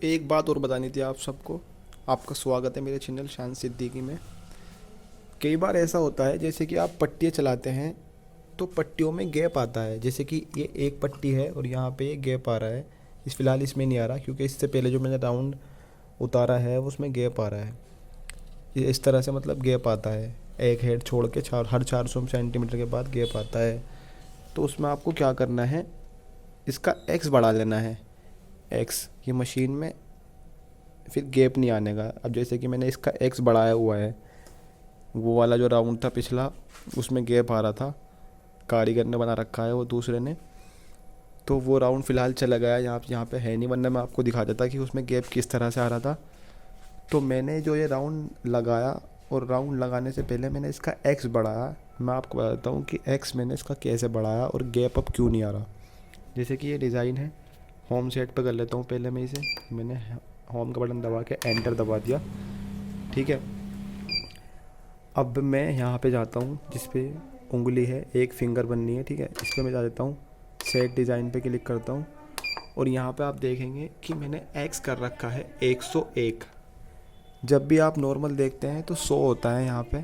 एक बात और बतानी थी आप सबको। आपका स्वागत है मेरे चैनल शान सिद्दीकी में। कई बार ऐसा होता है जैसे कि आप पट्टियाँ चलाते हैं तो पट्टियों में गैप आता है। जैसे कि ये एक पट्टी है और यहाँ पे ये गैप आ रहा है। फ़िलहाल इसमें नहीं आ रहा क्योंकि इससे पहले जो मैंने राउंड उतारा है उसमें गैप आ रहा है। ये इस तरह से मतलब गैप आता है, एक हेड छोड़ के हर 400 सेंटीमीटर के बाद गैप आता है। तो उसमें आपको क्या करना है, इसका एक्स बढ़ा लेना है। एक्स ये मशीन में फिर गैप नहीं आने का। अब जैसे कि मैंने इसका एक्स बढ़ाया हुआ है, वो वाला जो राउंड था पिछला उसमें गैप आ रहा था, कारीगर ने बना रखा है वो दूसरे ने, तो वो राउंड फ़िलहाल चला गया। यहाँ पे है नहीं, वरना मैं आपको दिखा देता कि उसमें गैप किस तरह से आ रहा था। तो मैंने जो ये राउंड लगाया और राउंड लगाने से पहले मैंने इसका एक्स बढ़ाया। मैं आपको बता देता हूँ कि एक्स मैंने इसका कैसे बढ़ाया और गैप अब क्यों नहीं आ रहा। जैसे कि ये डिज़ाइन है, होम सेट पे कर लेता हूँ पहले मैं इसे। मैंने होम का बटन दबा के एंटर दबा दिया, ठीक है। अब मैं यहाँ पे जाता हूँ जिस पे उंगली है, एक फिंगर बननी है, ठीक है। इस पर मैं जा देता हूँ, सेट डिज़ाइन पे क्लिक करता हूँ और यहाँ पे आप देखेंगे कि मैंने एक्स कर रखा है 101। जब भी आप नॉर्मल देखते हैं तो 100 होता है यहाँ पे,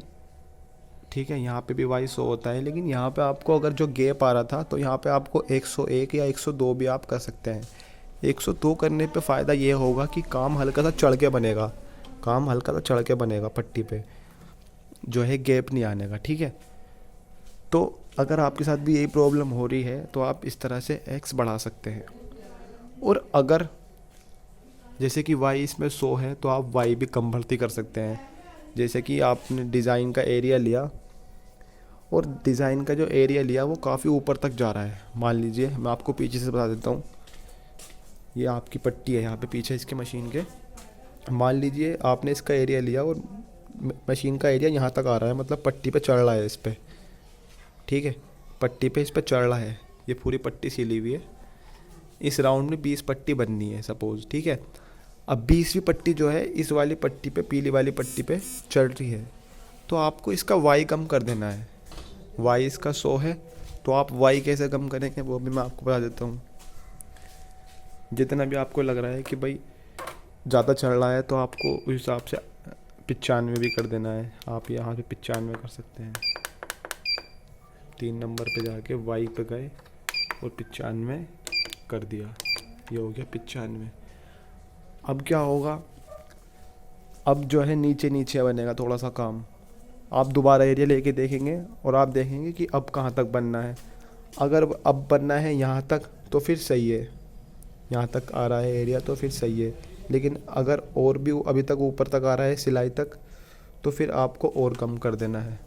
ठीक है। यहाँ पे भी वाई 100 होता है, लेकिन यहाँ पे आपको अगर जो गैप आ रहा था तो यहाँ पे आपको 101 या 102 भी आप कर सकते हैं। 102 करने पे फ़ायदा ये होगा कि काम हल्का सा चढ़ के बनेगा, काम हल्का सा चढ़ के बनेगा, पट्टी पे जो है गैप नहीं आने का, ठीक है। तो अगर आपके साथ भी यही प्रॉब्लम हो रही है तो आप इस तरह से एक्स बढ़ा सकते हैं। और अगर जैसे कि वाई इसमें 100 है तो आप वाई भी कम भर्ती कर सकते हैं। जैसे कि आपने डिज़ाइन का एरिया लिया और डिज़ाइन का जो एरिया लिया वो काफ़ी ऊपर तक जा रहा है। मान लीजिए, मैं आपको पीछे से बता देता हूँ, ये आपकी पट्टी है यहाँ पे पीछे इसके मशीन के। मान लीजिए आपने इसका एरिया लिया और मशीन का एरिया यहाँ तक आ रहा है, मतलब पट्टी पे चढ़ रहा है इस पर, ठीक है। पट्टी पे इस पर चढ़ रहा है, ये पूरी पट्टी सिली हुई है। इस राउंड में 20 पट्टी बननी है सपोज़, ठीक है। अब 20वीं पट्टी जो है इस वाली पट्टी पे, पीली वाली पट्टी पे चढ़ रही है, तो आपको इसका वाई कम कर देना है। वाई इसका 100 है तो आप वाई कैसे कम करेंगे वो भी मैं आपको बता देता हूँ। जितना भी आपको लग रहा है कि भाई ज़्यादा चढ़ रहा है तो आपको उस हिसाब से 95 भी कर देना है। आप यहाँ पे 95 कर सकते हैं। 3 नंबर पे जाके वाई पे गए और 95 कर दिया, ये हो गया 95। अब क्या होगा, अब जो है नीचे नीचे बनेगा थोड़ा सा काम। आप दोबारा एरिया लेके देखेंगे और आप देखेंगे कि अब कहाँ तक बनना है। अगर अब बनना है यहाँ तक तो फिर सही है, यहाँ तक आ रहा है एरिया तो फिर सही है। लेकिन अगर और भी अभी तक ऊपर तक आ रहा है सिलाई तक, तो फिर आपको और कम कर देना है,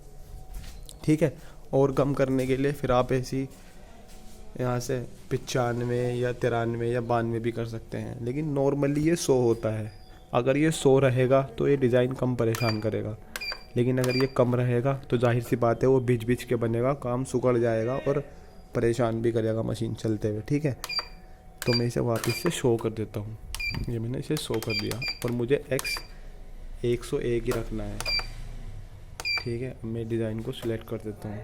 ठीक है। और कम करने के लिए फिर आप ऐसी यहाँ से 95 या 93 या 92 भी कर सकते हैं। लेकिन नॉर्मली ये 100 होता है। अगर ये 100 रहेगा तो ये डिज़ाइन कम परेशान करेगा, लेकिन अगर ये कम रहेगा तो जाहिर सी बात है वो बिछ बिछ के बनेगा, काम सुकड़ जाएगा और परेशान भी करेगा मशीन चलते हुए, ठीक है। तो मैं इसे वापस से शो कर देता हूँ, ये मैंने इसे शो कर दिया और मुझे एक्स 101 ही रखना है, ठीक है। मैं डिज़ाइन को सिलेक्ट कर देता हूँ।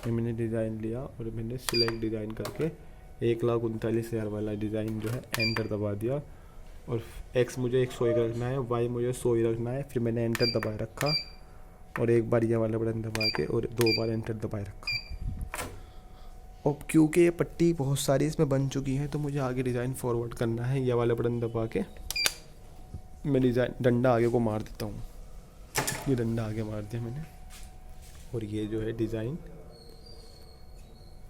ये मैंने डिज़ाइन लिया और मैंने सिलेक्ट डिज़ाइन करके 1,39,000 वाला डिज़ाइन जो है एंटर दबा दिया। और एक्स मुझे 101 रखना है, वाई मुझे 100 ही रखना है। फिर मैंने एंटर दबाए रखा और एक बार ये वाला बटन दबा के और 2 बार एंटर दबाए रखा। और क्योंकि ये पट्टी बहुत सारी इसमें बन चुकी है तो मुझे आगे डिज़ाइन फॉरवर्ड करना है। ये वाला बटन दबा के मैं डिज़ाइन डंडा आगे को मार देता हूँ। ये डंडा आगे मार दिया मैंने और ये जो है डिज़ाइन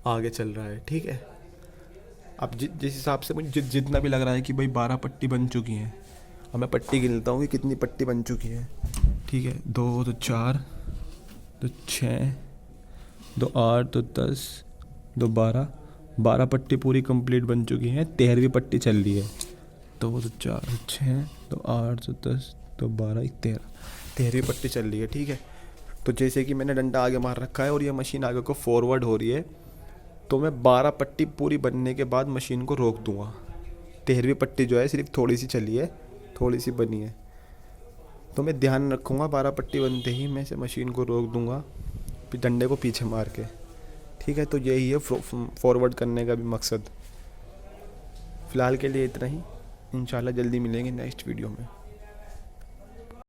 आगे चल रहा है, ठीक है। अब जिस हिसाब से मुझे जितना भी लग रहा है कि भाई 12 पट्टी बन चुकी हैं, अब मैं पट्टी गिनता हूँ कि कितनी पट्टी बन चुकी है, ठीक है। 2 तो 4 तो 6 2 8 तो 10 2 12 पट्टी पूरी कंप्लीट बन चुकी हैं। 13वीं पट्टी चल रही है। 2 तो 4 तो 6 तो 8 तो 10 तो 12 13, 13वीं पट्टी चल रही है, ठीक है। तो जैसे कि मैंने डंडा आगे मार रखा है और ये मशीन आगे को फॉरवर्ड हो रही है, तो मैं 12 पट्टी पूरी बनने के बाद मशीन को रोक दूंगा। 13वीं पट्टी जो है सिर्फ थोड़ी सी चली है, थोड़ी सी बनी है, तो मैं ध्यान रखूँगा 12 पट्टी बनते ही मैं इसे मशीन को रोक दूंगा, फिर डंडे को पीछे मार के, ठीक है। तो यही है फॉरवर्ड करने का भी मकसद। फ़िलहाल के लिए इतना ही। इंशाल्लाह जल्दी मिलेंगे नेक्स्ट वीडियो में।